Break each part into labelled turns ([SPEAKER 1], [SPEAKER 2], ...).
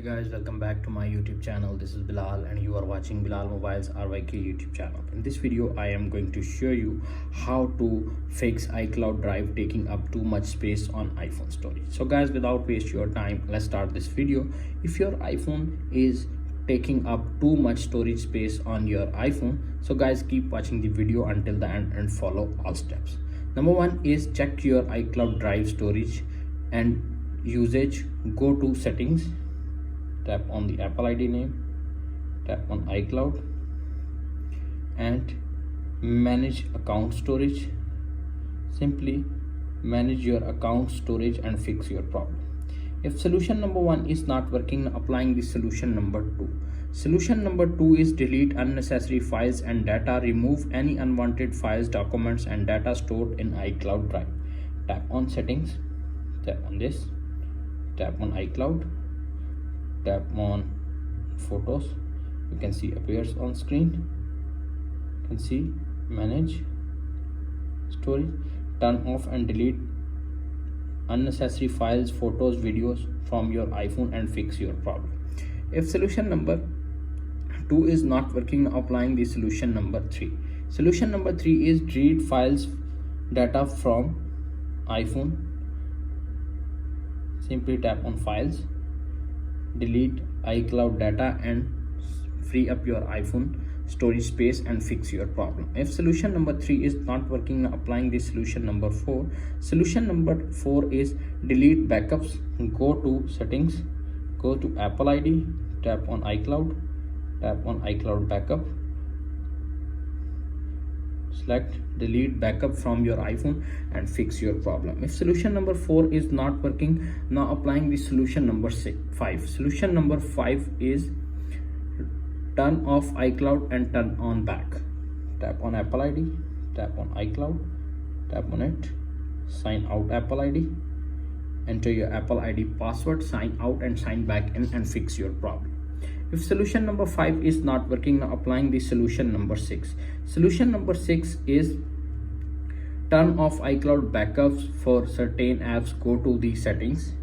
[SPEAKER 1] Hey guys, welcome back to my YouTube channel. This is Bilal and you are watching Bilal Mobiles RYK YouTube channel. In this video I am going to show you how to fix iCloud Drive taking up too much space on iPhone storage. So guys, without waste your time, let's start this video. If your iPhone is taking up too much storage space on your iPhone, so guys, keep watching the video until the end and follow all steps. Number one is check your iCloud Drive storage and usage. Go to settings, tap on the Apple ID name, tap on iCloud and manage account storage. Simply manage your account storage and fix your problem. If solution number one is not working, applying the solution number two. Solution number two is delete unnecessary files and data, remove any unwanted files, documents and data stored in iCloud Drive. Tap on settings, tap on this, tap on iCloud, tap on photos. You can see appears on screen. You can see manage storage. Turn off and delete unnecessary files, photos, videos from your iPhone and fix your problem. If solution number two is not working, applying the solution number three. Solution number three is delete files, data from iPhone. Simply tap on files, delete iCloud data and free up your iPhone storage space and fix your problem. If solution number three is not working, applying the solution number four. Solution number four is delete backups. Go to settings, go to Apple ID, tap on iCloud, tap on iCloud backup, select delete backup from your iPhone and fix your problem. If solution number four is not working, now applying the solution number five. Solution number five is turn off iCloud and turn on back. Tap on Apple ID, tap on iCloud, tap on it, sign out Apple ID, enter your Apple ID password, sign out and sign back in and fix your problem. If solution number five is not working, now applying the solution number six. Solution number six is turn off iCloud backups for certain apps. Go to the settings,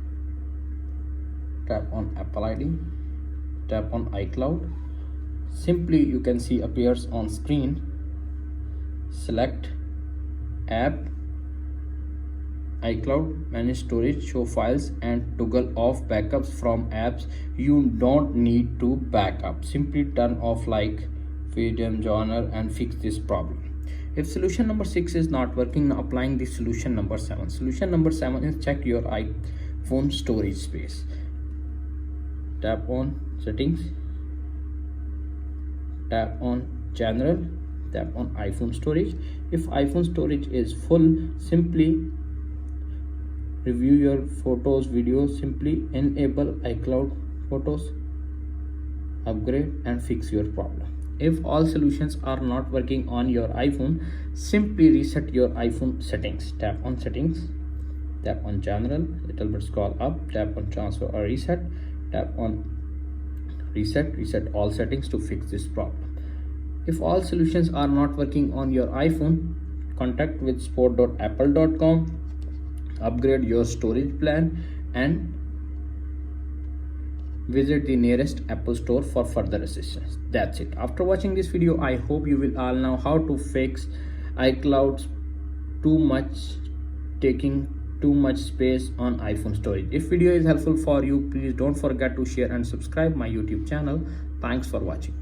[SPEAKER 1] tap on Apple ID, tap on iCloud. Simply you can see appears on screen. Select app, iCloud, manage storage, show files and toggle off backups from apps you don't need to back up. Simply turn off like Freedom Journal and fix this problem. If solution number six is not working, now applying the solution number seven. Solution number seven is check your iPhone storage space. Tap on settings, tap on general, tap on iPhone storage. If iPhone storage is full, simply review your photos, videos. Simply enable iCloud photos, upgrade and fix your problem. If all solutions are not working on your iPhone, simply reset your iPhone settings. Tap on settings, tap on general, little bit scroll up, tap on transfer or reset, tap on reset all settings to fix this problem. If all solutions are not working on your iPhone, contact with support.apple.com, upgrade your storage plan and visit the nearest Apple store for further assistance. That's it. After watching this video, I hope you will all know how to fix iCloud's taking too much space on iPhone storage. If video is helpful for you, please don't forget to share and subscribe my YouTube channel. Thanks for watching.